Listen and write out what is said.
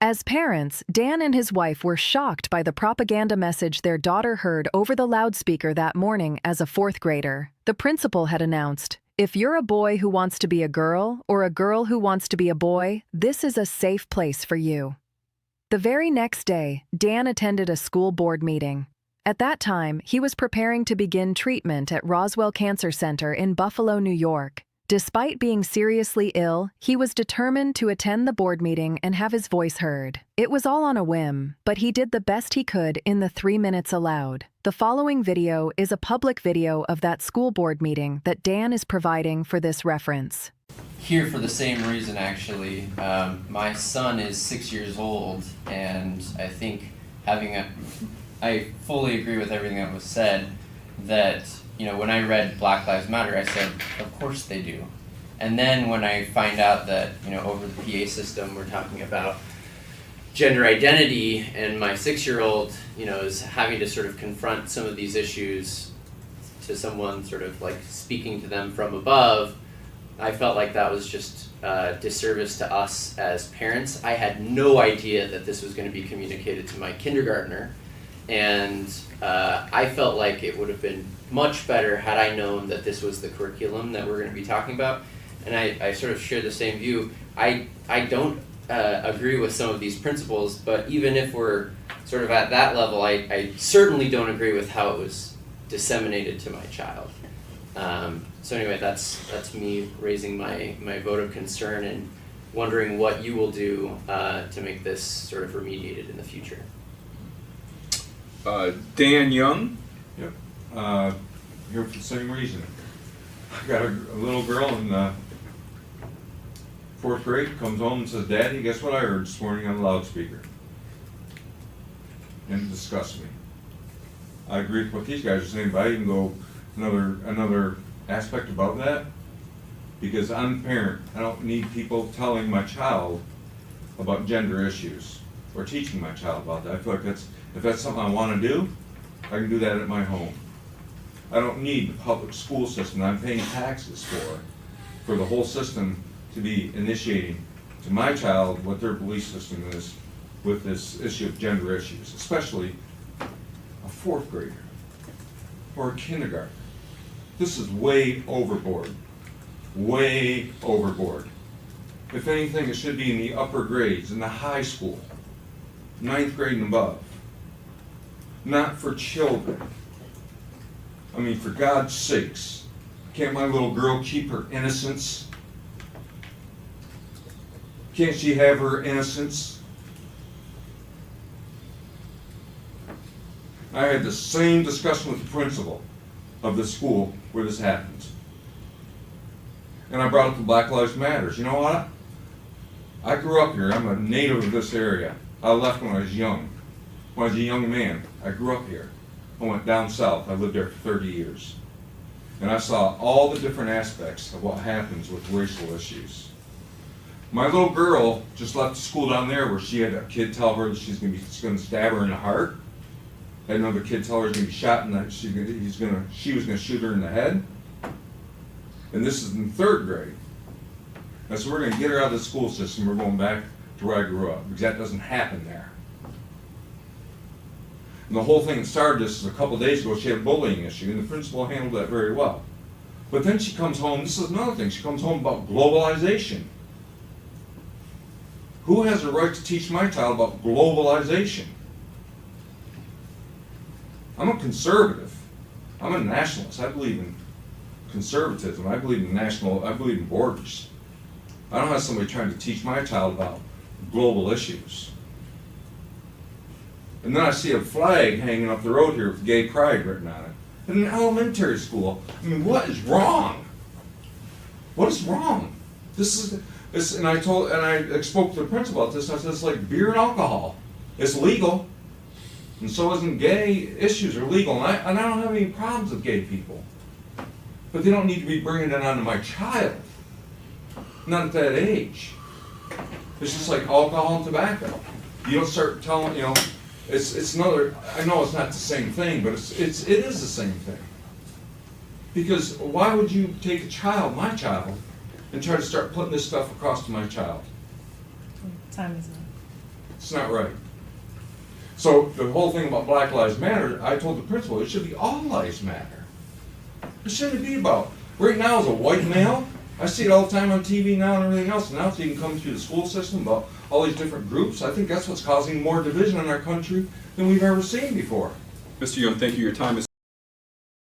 As parents, Dan and his wife were shocked by the propaganda message their daughter heard over the loudspeaker that morning as a fourth grader. The principal had announced, "If you're a boy who wants to be a girl or a girl who wants to be a boy, this is a safe place for you." The very next day, Dan attended a school board meeting. At that time, he was preparing to begin treatment at Roswell Cancer Center in Buffalo, New York. Despite being seriously ill, he was determined to attend the board meeting and have his voice heard. It was all on a whim, but he did the best he could in the 3 minutes allowed. The following video is a public video of that school board meeting that Dan is providing for this reference. Here for the same reason, actually. My son is 6 years old, and I think I fully agree with everything that was said, that when I read Black Lives Matter, I said, of course they do. And then when I find out that, over the PA system, we're talking about gender identity, and my 6-year-old, is having to sort of confront some of these issues to someone sort of like speaking to them from above, I felt like that was just a disservice to us as parents. I had no idea that this was going to be communicated to my kindergartner, and I felt like it would have been much better had I known that this was the curriculum that we're going to be talking about. And I sort of share the same view. I don't agree with some of these principles, but even if we're sort of at that level, I certainly don't agree with how it was disseminated to my child. So anyway, that's me raising my vote of concern and wondering what you will do to make this sort of remediated in the future. Dan Young. Yep. Here for the same reason. I got a little girl in fourth grade, comes home and says, "Daddy, guess what I heard this morning on the loudspeaker?" And it disgusts me. I agree with what these guys are saying, but I even go another aspect above that, because I'm a parent. I don't need people telling my child about gender issues or teaching my child about that. I feel like if that's something I want to do, I can do that at my home. I don't need the public school system that I'm paying taxes for the whole system to be initiating to my child what their belief system is with this issue of gender issues, especially a fourth grader or a kindergartner. This is way overboard. Way overboard. If anything, it should be in the upper grades, in the high school, 9th grade and above. Not for children. I mean, for God's sakes, can't my little girl keep her innocence? Can't she have her innocence? I had the same discussion with the principal of the school where this happens. And I brought up the Black Lives Matters. You know what? I grew up here. I'm a native of this area. I left when I was young. When I was a young man, I grew up here. I went down south. I lived there for 30 years. And I saw all the different aspects of what happens with racial issues. My little girl just left school down there where she had a kid tell her that she's going to stab her in the heart. Had another kid tell her she's going to be shot and that she was going to shoot her in the head. And this is in 3rd grade. And so we're going to get her out of the school system. We're going back to where I grew up, because that doesn't happen there. And the whole thing that started this is a couple days ago. She had a bullying issue, and the principal handled that very well. But then she comes home, this is another thing, she comes home about globalization. Who has the right to teach my child about globalization? I'm a conservative. I'm a nationalist. I believe in conservatism. I believe in borders. I don't have somebody trying to teach my child about global issues. And then I see a flag hanging up the road here with gay pride written on it. In an elementary school. I mean, what is wrong? What is wrong? And I spoke to the principal about this, and I said, it's like beer and alcohol. It's legal. And so isn't gay issues are legal. And I don't have any problems with gay people. But they don't need to be bringing it onto my child. Not at that age. It's just like alcohol and tobacco. You don't start telling, it's another, I know it's not the same thing, but it is the same thing. Because why would you take a child, my child, and try to start putting this stuff across to my child? Time is up. It's not right. So the whole thing about Black Lives Matter, I told the principal, it should be all lives matter. It shouldn't be about, right now as a white male, I see it all the time on TV now and everything else, and now it's even coming through the school system about all these different groups. I think that's what's causing more division in our country than we've ever seen before. Mr. Young, thank you. Your time is